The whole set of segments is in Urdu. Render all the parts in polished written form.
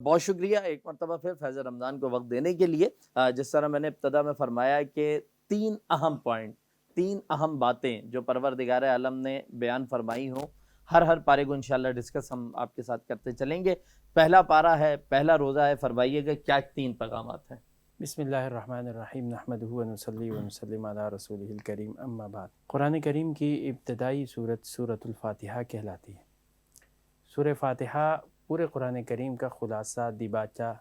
بہت شکریہ ایک مرتبہ پھر فیض رمضان کو وقت دینے کے لیے۔ جس طرح میں نے ابتدا میں فرمایا کہ تین اہم پوائنٹ، تین اہم باتیں جو پروردگار عالم نے بیان فرمائی ہوں، ہر پارے کو انشاءاللہ ڈسکس ہم آپ کے ساتھ کرتے چلیں گے۔ پہلا پارہ ہے، پہلا روزہ ہے، فرمائیے گا کیا تین پیغامات ہیں؟ بسم اللہ الرحمن الرحیم نحمدہ ونصلی ونسلم علی رسولہ الکریم اما بعد۔ قرآن کریم کی ابتدائی صورت سورۃ الفاتحہ کہلاتی ہے۔ سورہ فاتحہ پورے قرآن کریم کا خلاصہ، دیباچہ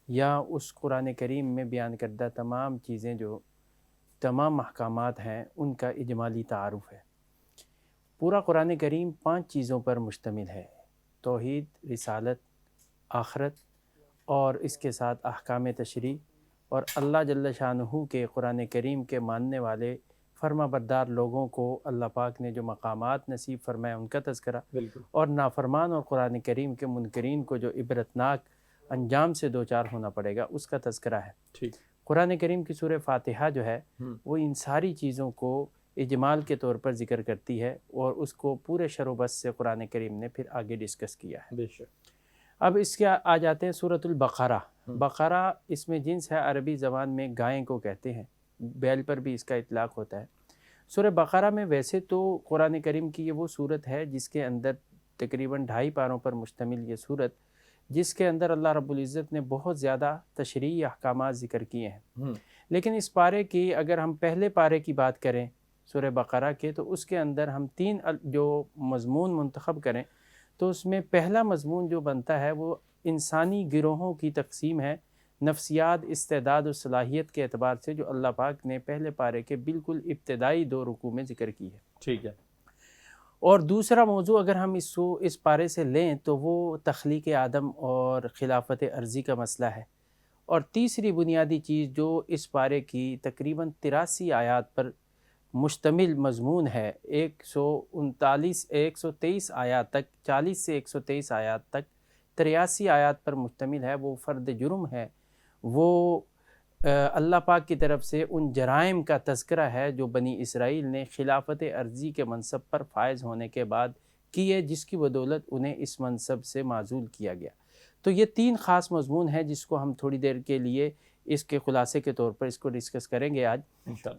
یا اس قرآن کریم میں بیان کردہ تمام چیزیں جو تمام احکامات ہیں ان کا اجمالی تعارف ہے۔ پورا قرآن کریم 5 چیزوں پر مشتمل ہے: توحید، رسالت، آخرت اور اس کے ساتھ احکام تشریع، اور اللہ جل شانہ کے قرآن کریم کے ماننے والے فرما بردار لوگوں کو اللہ پاک نے جو مقامات نصیب فرمائے ان کا تذکرہ، اور نافرمان اور قرآن کریم کے منکرین کو جو عبرتناک انجام سے دوچار ہونا پڑے گا اس کا تذکرہ ہے۔ قرآن کریم کی سورہ فاتحہ جو ہے وہ ان ساری چیزوں کو اجمال کے طور پر ذکر کرتی ہے، اور اس کو پورے شر و بس سے قرآن کریم نے پھر آگے ڈسکس کیا ہے۔ بے شک۔ اب اس کے آ جاتے ہیں سورۃ البقرہ۔ بقرہ اس میں جنس ہے، عربی زبان میں گائیں کو کہتے ہیں، بیل پر بھی اس کا اطلاق ہوتا ہے۔ سورہ بقرہ میں ویسے تو قرآن کریم کی یہ وہ صورت ہے جس کے اندر تقریباً 2.5 پاروں پر مشتمل یہ صورت، جس کے اندر اللہ رب العزت نے بہت زیادہ تشریعی احکامات ذکر کیے ہیں۔ لیکن اس پارے کی اگر ہم پہلے پارے کی بات کریں سورہ بقرہ کے، تو اس کے اندر ہم 3 جو مضمون منتخب کریں تو اس میں پہلا مضمون جو بنتا ہے وہ انسانی گروہوں کی تقسیم ہے، نفسیات، استعداد و صلاحیت کے اعتبار سے، جو اللہ پاک نے پہلے پارے کے بالکل ابتدائی 2 رکوع میں ذکر کی ہے۔ ٹھیک ہے۔ اور دوسرا موضوع اگر ہم اس پارے سے لیں تو وہ تخلیق آدم اور خلافت ارضی کا مسئلہ ہے۔ اور تیسری بنیادی چیز جو اس پارے کی تقریباً 83 آیات پر مشتمل مضمون ہے، 123 آیات تک، 40 سے 123 آیات تک 83 آیات پر مشتمل ہے، وہ فرد جرم ہے۔ وہ اللہ پاک کی طرف سے ان جرائم کا تذکرہ ہے جو بنی اسرائیل نے خلافت ارضی کے منصب پر فائز ہونے کے بعد کیے، جس کی بدولت انہیں اس منصب سے معزول کیا گیا۔ تو یہ 3 خاص مضمون ہیں جس کو ہم تھوڑی دیر کے لیے اس کے خلاصے کے طور پر اس کو ڈسکس کریں گے آج۔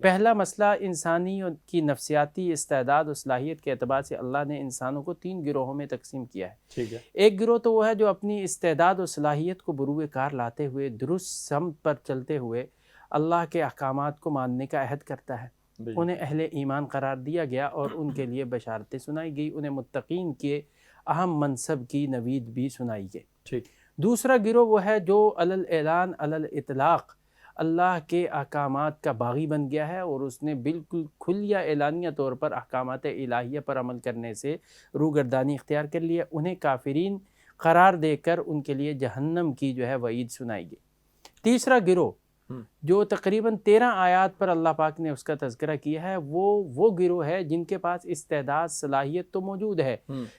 پہلا مسئلہ انسانی کی نفسیاتی استعداد و صلاحیت کے اعتبار سے اللہ نے انسانوں کو 3 گروہوں میں تقسیم کیا ہے۔ ٹھیک ہے۔ ایک گروہ تو وہ ہے جو اپنی استعداد و صلاحیت کو بروئے کار لاتے ہوئے، درست سمت پر چلتے ہوئے اللہ کے احکامات کو ماننے کا عہد کرتا ہے۔ انہیں اہل ایمان قرار دیا گیا اور ان کے لیے بشارتیں سنائی گئی، انہیں متقین کے اہم منصب کی نوید بھی سنائی گئی۔ ٹھیک۔ دوسرا گروہ وہ ہے جو علی الاعلان علی الاطلاق اللہ کے احکامات کا باغی بن گیا ہے، اور اس نے بالکل کھلیا اعلانیہ طور پر احکامات الہیہ پر عمل کرنے سے روگردانی اختیار کر لیا۔ انہیں کافرین قرار دے کر ان کے لیے جہنم کی جو ہے وعید سنائی گئی۔ تیسرا گروہ جو تقریباً 13 آیات پر اللہ پاک نے اس کا تذکرہ کیا ہے، وہ گروہ ہے جن کے پاس استعداد صلاحیت تو موجود ہے،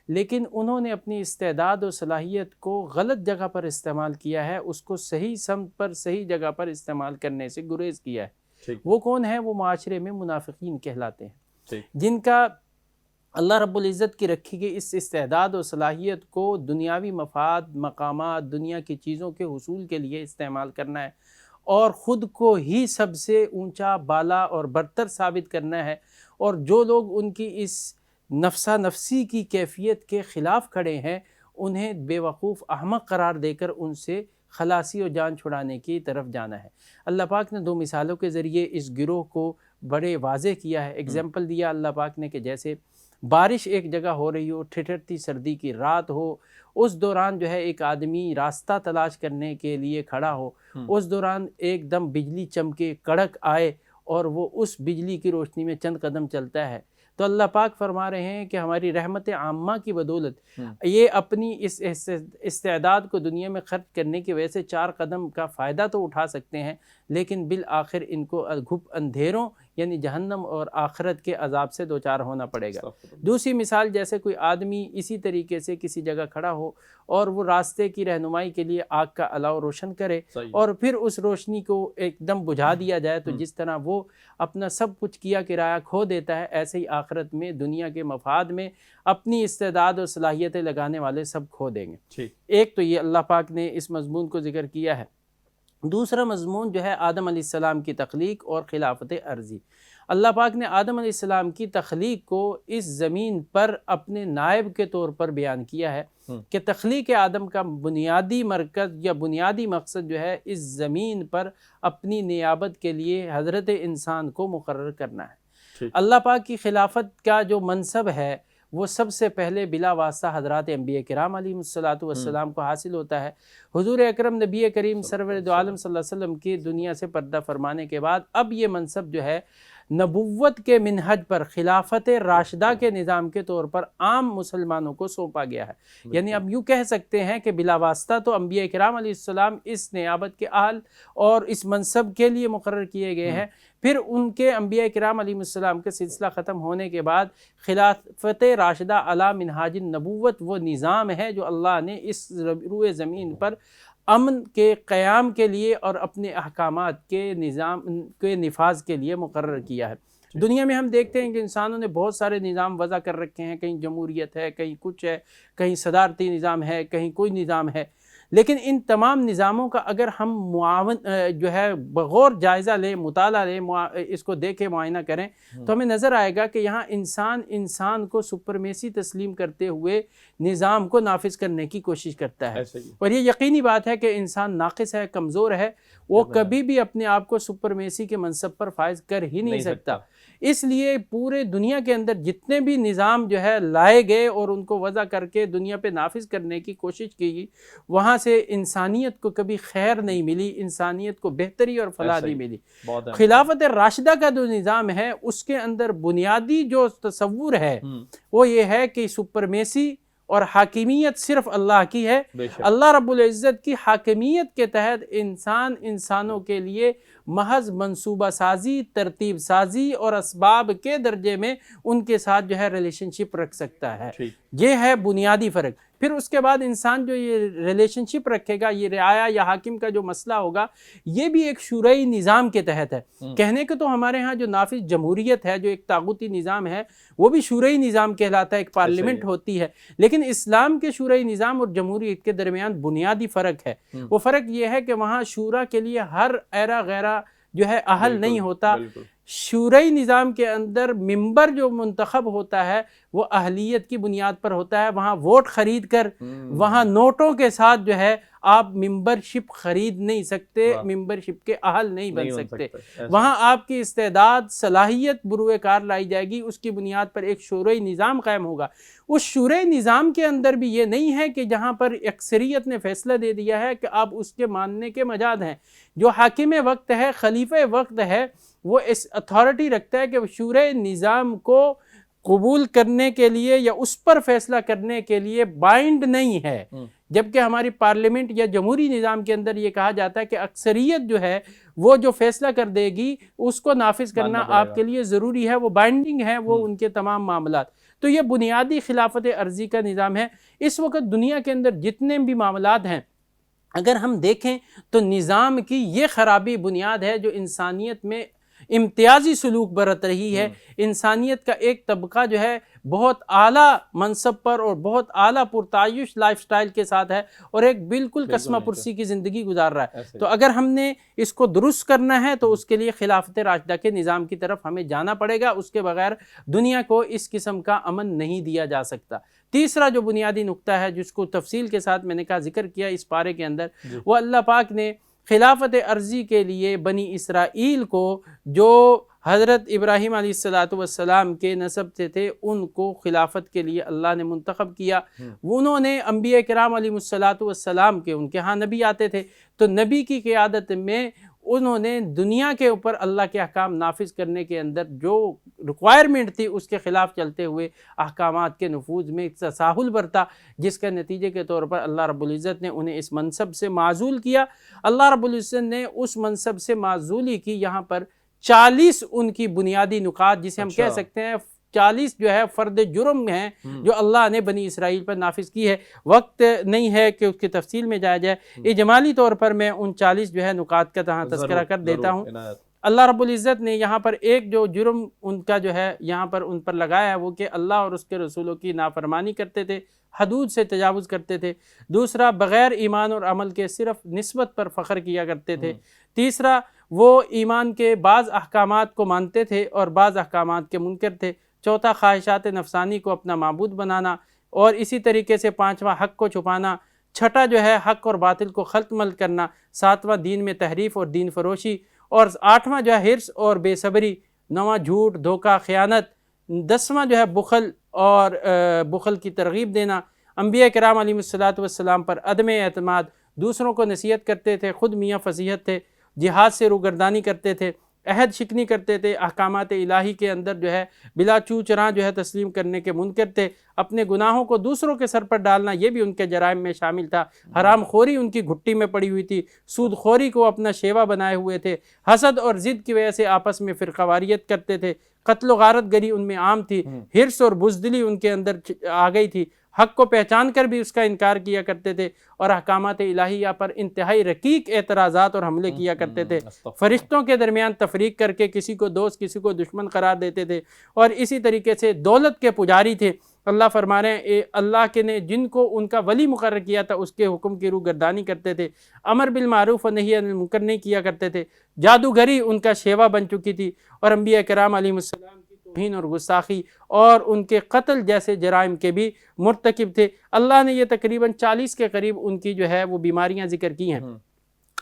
لیکن انہوں نے اپنی استعداد و صلاحیت کو غلط جگہ پر استعمال کیا ہے، اس کو صحیح سمت پر، صحیح جگہ پر استعمال کرنے سے گریز کیا ہے۔ وہ کون ہیں؟ وہ معاشرے میں منافقین کہلاتے ہیں، جن کا اللہ رب العزت کی رکھی گئی اس استعداد و صلاحیت کو دنیاوی مفاد، مقامات، دنیا کی چیزوں کے حصول کے لیے استعمال کرنا ہے، اور خود کو ہی سب سے اونچا، بالا اور برتر ثابت کرنا ہے۔ اور جو لوگ ان کی اس نفسا نفسی کی کیفیت کے خلاف کھڑے ہیں انہیں بے وقوف احمق قرار دے کر ان سے خلاصی و جان چھڑانے کی طرف جانا ہے۔ اللہ پاک نے 2 مثالوں کے ذریعے اس گروہ کو بڑے واضح کیا ہے۔ ایگزامپل دیا اللہ پاک نے کہ جیسے بارش ایک جگہ ہو رہی ہو، ٹھٹھرتی سردی کی رات ہو، اس دوران جو ہے ایک آدمی راستہ تلاش کرنے کے لیے کھڑا ہو، اس دوران ایک دم بجلی چمکے، کڑک آئے، اور وہ اس بجلی کی روشنی میں چند قدم چلتا ہے، تو اللہ پاک فرما رہے ہیں کہ ہماری رحمت عامہ کی بدولت یہ اپنی اس استعداد کو دنیا میں خرچ کرنے کی وجہ سے 4 قدم کا فائدہ تو اٹھا سکتے ہیں، لیکن بالآخر ان کو گھپ اندھیروں یعنی جہنم اور آخرت کے عذاب سے دوچار ہونا پڑے گا۔ دوسری مثال، جیسے کوئی آدمی اسی طریقے سے کسی جگہ کھڑا ہو اور وہ راستے کی رہنمائی کے لیے آگ کا الاؤ روشن کرے اور پھر اس روشنی کو ایک دم بجھا دیا جائے، تو جس طرح وہ اپنا سب کچھ کیا کرایہ کھو دیتا ہے، ایسے ہی آخرت میں دنیا کے مفاد میں اپنی استعداد اور صلاحیتیں لگانے والے سب کھو دیں گے۔ ایک تو یہ اللہ پاک نے اس مضمون کو ذکر کیا ہے۔ دوسرا مضمون جو ہے آدم علیہ السلام کی تخلیق اور خلافت عرضی۔ اللہ پاک نے آدم علیہ السلام کی تخلیق کو اس زمین پر اپنے نائب کے طور پر بیان کیا ہے کہ تخلیق آدم کا بنیادی مرکز یا بنیادی مقصد جو ہے اس زمین پر اپنی نیابت کے لیے حضرت انسان کو مقرر کرنا ہے۔ اللہ پاک کی خلافت کا جو منصب ہے وہ سب سے پہلے بلا واسطہ حضرات انبیاء کرام علیہ السلام کو حاصل ہوتا ہے۔ حضور اکرم نبی کریم سرور دو عالم صلی اللہ علیہ وسلم کی دنیا سے پردہ فرمانے کے بعد اب یہ منصب جو ہے نبوت کے منہج پر خلافت راشدہ کے نظام کے طور پر عام مسلمانوں کو سونپا گیا ہے۔ یعنی اب یوں کہہ سکتے ہیں کہ بلا واسطہ تو انبیاء کرام علیہ السلام اس نیابت کے اہل اور اس منصب کے لیے مقرر کیے گئے ہیں، پھر ان کے انبیاء کرام علیہ السلام کے سلسلہ ختم ہونے کے بعد خلافت راشدہ علی منہاج النبوت وہ نظام ہے جو اللہ نے اس روئے زمین پر امن کے قیام کے لیے اور اپنے احکامات کے نظام کے نفاذ کے لیے مقرر کیا ہے۔ دنیا میں ہم دیکھتے ہیں کہ انسانوں نے بہت سارے نظام وضع کر رکھے ہیں، کہیں جمہوریت ہے، کہیں کچھ ہے، کہیں صدارتی نظام ہے، کہیں کوئی نظام ہے، لیکن ان تمام نظاموں کا اگر ہم جو ہے بغور جائزہ لیں، مطالعہ لیں، اس کو دیکھیں، معائنہ کریں، تو ہمیں نظر آئے گا کہ یہاں انسان کو سپرمیسی تسلیم کرتے ہوئے نظام کو نافذ کرنے کی کوشش کرتا ہے، اور یہ یقینی بات ہے کہ انسان ناقص ہے، کمزور ہے، وہ کبھی بھی اپنے آپ کو سپرمیسی کے منصب پر فائز کر ہی نہیں سکتا۔ اس لیے پورے دنیا کے اندر جتنے بھی نظام جو ہے لائے گئے اور ان کو وضع کر کے دنیا پہ نافذ کرنے کی کوشش کی گئی، وہاں سے انسانیت کو کبھی خیر نہیں ملی، انسانیت کو بہتری اور فلاح نہیں ملی۔ خلافت راشدہ کا جو نظام ہے اس کے اندر بنیادی جو تصور ہے وہ یہ ہے کہ سپرمیسی اور حاکمیت صرف اللہ کی ہے۔ اللہ رب العزت کی حاکمیت کے تحت انسانوں کے لیے محض منصوبہ سازی، ترتیب سازی اور اسباب کے درجے میں ان کے ساتھ جو ہے ریلیشن شپ رکھ سکتا ہے۔ یہ ہے بنیادی فرق۔ پھر اس کے بعد انسان جو یہ ریلیشن شپ رکھے گا، یہ رعایا یا حاکم کا جو مسئلہ ہوگا، یہ بھی ایک شورئی نظام کے تحت ہے۔ کہنے کو تو ہمارے ہاں جو نافذ جمہوریت ہے، جو ایک طاغوتی نظام ہے، وہ بھی شورئی نظام کہلاتا ہے، ایک پارلیمنٹ ہوتی ہے، لیکن اسلام کے شورئی نظام اور جمہوریت کے درمیان بنیادی فرق ہے۔ وہ فرق یہ ہے کہ وہاں شورا کے لیے ہر ایرا غیرہ جو ہے اہل نہیں ہوتا۔ شورئی نظام کے اندر ممبر جو منتخب ہوتا ہے وہ اہلیت کی بنیاد پر ہوتا ہے۔ وہاں ووٹ خرید کر، وہاں نوٹوں کے ساتھ جو ہے آپ ممبرشپ خرید نہیں سکتے، ممبرشپ کے اہل نہیں بن سکتے۔ وہاں آپ کی استعداد، صلاحیت بروئے کار لائی جائے گی، اس کی بنیاد پر ایک شورئی نظام قائم ہوگا۔ اس شورئی نظام کے اندر بھی یہ نہیں ہے کہ جہاں پر اکثریت نے فیصلہ دے دیا ہے کہ آپ اس کے ماننے کے مجاز ہیں۔ جو حاکم وقت ہے، خلیفہ وقت ہے، وہ اس اتھارٹی رکھتا ہے کہ شورئی نظام کو قبول کرنے کے لیے یا اس پر فیصلہ کرنے کے لیے بائنڈ نہیں ہے، جبکہ ہماری پارلیمنٹ یا جمہوری نظام کے اندر یہ کہا جاتا ہے کہ اکثریت جو ہے وہ جو فیصلہ کر دے گی اس کو نافذ کرنا آپ کے لیے ضروری ہے، وہ بائنڈنگ ہے، وہ ان کے تمام معاملات۔ تو یہ بنیادی خلافت عرضی کا نظام ہے۔ اس وقت دنیا کے اندر جتنے بھی معاملات ہیں اگر ہم دیکھیں تو نظام کی یہ خرابی بنیاد ہے جو انسانیت میں امتیازی سلوک برت رہی ہے۔ انسانیت کا ایک طبقہ جو ہے بہت اعلیٰ منصب پر اور بہت اعلیٰ پرتعیش لائف سٹائل کے ساتھ ہے اور ایک بالکل کسمہ پرسی کی زندگی گزار رہا ہے۔ تو اگر ہم نے اس کو درست کرنا ہے تو اس کے لیے خلافت راشدہ کے نظام کی طرف ہمیں جانا پڑے گا، اس کے بغیر دنیا کو اس قسم کا امن نہیں دیا جا سکتا۔ تیسرا جو بنیادی نقطہ ہے جس کو تفصیل کے ساتھ میں نے کہا ذکر کیا اس پارے کے اندر، وہ اللہ پاک نے خلافت عرضی کے لیے بنی اسرائیل کو جو حضرت ابراہیم علیہ السلام کے نسب سے تھے ان کو خلافت کے لیے اللہ نے منتخب کیا۔ انہوں نے انبیاء کرام علیہ السلام کے ان کے ہاں نبی آتے تھے، تو نبی کی قیادت میں انہوں نے دنیا کے اوپر اللہ کے احکام نافذ کرنے کے اندر جو ریکوائرمنٹ تھی اس کے خلاف چلتے ہوئے احکامات کے نفوذ میں تساہل برتا، جس کے نتیجے کے طور پر اللہ رب العزت نے انہیں اس منصب سے معزول کیا۔ اللہ رب العزت نے اس منصب سے معزولی کی یہاں پر 40 ان کی بنیادی نکات جسے ہم کہہ سکتے ہیں 40 جو ہے فرد جرم ہیں جو اللہ نے بنی اسرائیل پر نافذ کی ہے. وقت نہیں ہے کہ اس کی تفصیل میں جایا جائے. اجمالی طور پر میں ان 40 جو ہے نکات کا تہاں تذکرہ کر دیتا ہوں. اللہ رب العزت نے یہاں پر ایک جو جرم ان کا جو ہے یہاں پر ان پر لگایا ہے وہ کہ اللہ اور اس کے رسولوں کی نافرمانی کرتے تھے، حدود سے تجاوز کرتے تھے. دوسرا، بغیر ایمان اور عمل کے صرف نسبت پر فخر کیا کرتے تھے. تیسرا، وہ ایمان کے بعض احکامات کو مانتے تھے اور بعض احکامات کے منکر تھے. چوتھا، خواہشات نفسانی کو اپنا معبود بنانا. اور اسی طریقے سے پانچواں، حق کو چھپانا. چھٹا جو ہے حق اور باطل کو خلط ملط کرنا. ساتواں، دین میں تحریف اور دین فروشی. اور آٹھواں جو ہے حرص اور بے صبری. نواں، جھوٹ، دھوکہ، خیانت. 10واں جو ہے بخل اور بخل کی ترغیب دینا. انبیاء کرام علیہ السلام پر عدم اعتماد. دوسروں کو نصیحت کرتے تھے، خود میاں فضیحت تھے. جہاد سے روگردانی کرتے تھے، عہد شکنی کرتے تھے، احکامات الہی کے اندر جو ہے بلا چو چراں جو ہے تسلیم کرنے کے منکر تھے. اپنے گناہوں کو دوسروں کے سر پر ڈالنا یہ بھی ان کے جرائم میں شامل تھا. حرام خوری ان کی گھٹی میں پڑی ہوئی تھی. سود خوری کو اپنا شیوا بنائے ہوئے تھے. حسد اور ضد کی وجہ سے آپس میں فرقہ واریت کرتے تھے. قتل و غارت گری ان میں عام تھی. حرص اور بزدلی ان کے اندر آ گئی تھی. حق کو پہچان کر بھی اس کا انکار کیا کرتے تھے اور احکامات الہیہ پر انتہائی رقیق اعتراضات اور حملے کیا کرتے تھے. فرشتوں کے درمیان تفریق کر کے کسی کو دوست کسی کو دشمن قرار دیتے تھے. اور اسی طریقے سے دولت کے پجاری تھے. اللہ فرما رہے ہیں اللہ کے نے جن کو ان کا ولی مقرر کیا تھا اس کے حکم کی روگردانی کرتے تھے. امر بالمعروف و نہی عن المنکر نہیں کیا کرتے تھے. جادوگری ان کا شیوا بن چکی تھی. اور انبیاء کرام علیہ السلام کی توہین اور گستاخی اور ان کے قتل جیسے جرائم کے بھی مرتکب تھے. اللہ نے یہ تقریباً 40 کے قریب ان کی جو ہے وہ بیماریاں ذکر کی ہیں.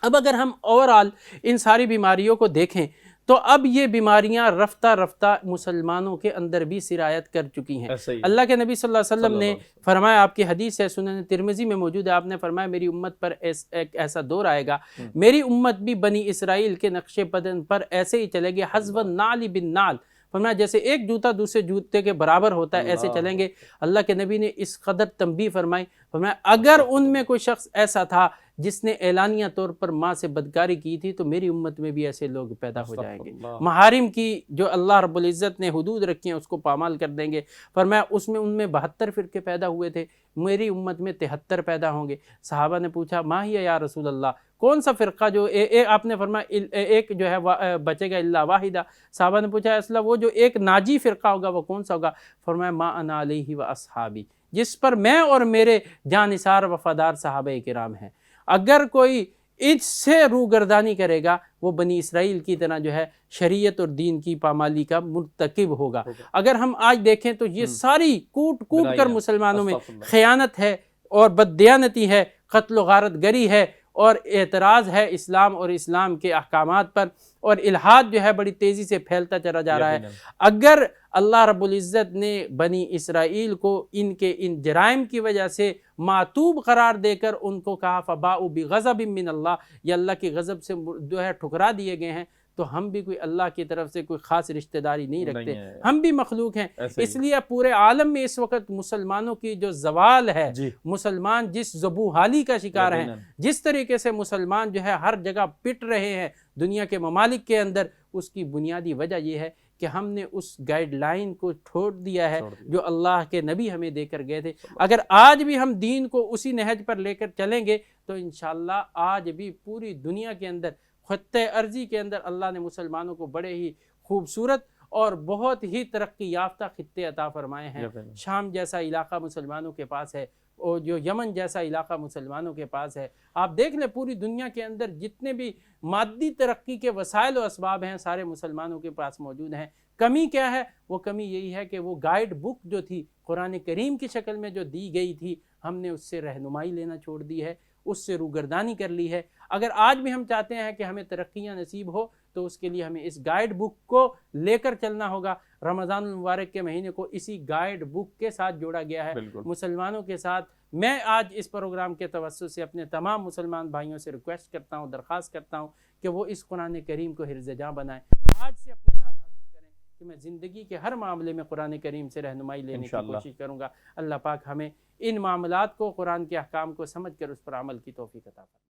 اب اگر ہم اوورآل ان ساری بیماریوں کو دیکھیں تو اب یہ بیماریاں رفتہ رفتہ مسلمانوں کے اندر بھی سرایت کر چکی ہیں. اللہ کے نبی صلی اللہ علیہ وسلم نے فرمایا، آپ کی حدیث ہے سنن ترمذی میں موجود ہے، آپ نے فرمایا میری امت پر ایک ایسا دور آئے گا، میری امت بھی بنی اسرائیل کے نقش قدم پر ایسے ہی چلے گی، حذو النعل بالنعل. فرمایا جیسے ایک جوتا دوسرے جوتے کے برابر ہوتا ہے ایسے چلیں گے. اللہ کے نبی نے اس قدر تنبیہ فرمائی. فرمایا اگر ان میں کوئی شخص ایسا تھا جس نے اعلانیہ طور پر ماں سے بدکاری کی تھی تو میری امت میں بھی ایسے لوگ پیدا ہو جائیں گے. محارم کی جو اللہ رب العزت نے حدود رکھی ہیں اس کو پامال کر دیں گے. فرمایا اس میں ان میں 72 فرقے پیدا ہوئے تھے، میری امت میں 73 پیدا ہوں گے. صحابہ نے پوچھا ما ہی یا رسول اللہ، کون سا فرقہ جو آپ نے فرمایا ایک جو ہے بچے گا الا واحدہ. صحابہ نے پوچھا اصلا وہ جو ایک ناجی فرقہ ہوگا وہ کون سا ہوگا؟ فرمایا ما انا علیہ و اصحابی، جس پر میں اور میرے جانثار وفادار صحابہ کرام ہیں. اگر کوئی اس سے روگردانی کرے گا وہ بنی اسرائیل کی طرح جو ہے شریعت اور دین کی پامالی کا مرتکب ہوگا. اگر ہم آج دیکھیں تو یہ ساری کوٹ کوٹ کر مسلمانوں میں خیانت ہے اور بددیانتی ہے، قتل و غارت گری ہے اور اعتراض ہے اسلام اور اسلام کے احکامات پر، اور الحاد جو ہے بڑی تیزی سے پھیلتا چلا جا رہا ہے. اگر اللہ رب العزت نے بنی اسرائیل کو ان کے ان جرائم کی وجہ سے معتوب قرار دے کر ان کو کہا فباؤ بغضب من اللہ، یہ اللہ کی غضب سے جو ہے ٹھکرا دیے گئے ہیں، تو ہم بھی کوئی اللہ کی طرف سے کوئی خاص رشتہ داری نہیں رکھتے. ہم بھی مخلوق ہیں. اس لیے پورے عالم میں اس وقت مسلمانوں کی جو زوال ہے، مسلمان جس ذبوحالی کا شکار ہیں، جس طریقے سے مسلمان جو ہے ہر جگہ پٹ رہے ہیں دنیا کے ممالک کے اندر، اس کی بنیادی وجہ یہ ہے کہ ہم نے اس گائیڈ لائن کو چھوڑ دیا ہے جو اللہ کے نبی ہمیں دے کر گئے تھے. اگر آج بھی ہم دین کو اسی نہج پر لے کر چلیں گے تو انشاءاللہ آج بھی پوری دنیا کے اندر، خطہ ارضی کے اندر اللہ نے مسلمانوں کو بڑے ہی خوبصورت اور بہت ہی ترقی یافتہ خطے عطا فرمائے ہیں. شام جیسا علاقہ مسلمانوں کے پاس ہے، اور جو یمن جیسا علاقہ مسلمانوں کے پاس ہے. آپ دیکھ لیں پوری دنیا کے اندر جتنے بھی مادی ترقی کے وسائل و اسباب ہیں سارے مسلمانوں کے پاس موجود ہیں. کمی کیا ہے؟ وہ کمی یہی ہے کہ وہ گائیڈ بک جو تھی قرآن کریم کی شکل میں جو دی گئی تھی، ہم نے اس سے رہنمائی لینا چھوڑ دی ہے، اس سے روگردانی کر لی ہے. اگر آج بھی ہم چاہتے ہیں کہ ہمیں ترقیاں نصیب ہو تو اس کے لیے ہمیں اس گائیڈ بک کو لے کر چلنا ہوگا. رمضان المبارک کے مہینے کو اسی گائیڈ بک کے ساتھ جوڑا گیا ہے مسلمانوں کے ساتھ. میں آج اس پروگرام کے توسط سے اپنے تمام مسلمان بھائیوں سے ریکویسٹ کرتا ہوں، درخواست کرتا ہوں کہ وہ اس قرآن کریم کو حرز جاں بنائیں. آج سے اپنے ساتھ عزم کریں کہ میں زندگی کے ہر معاملے میں قرآن کریم سے رہنمائی لینے کی کوشش کروں گا. اللہ پاک ہمیں ان معاملات کو، قرآن کے احکام کو سمجھ کر اس پر عمل کی توفیق عطا فرمائے.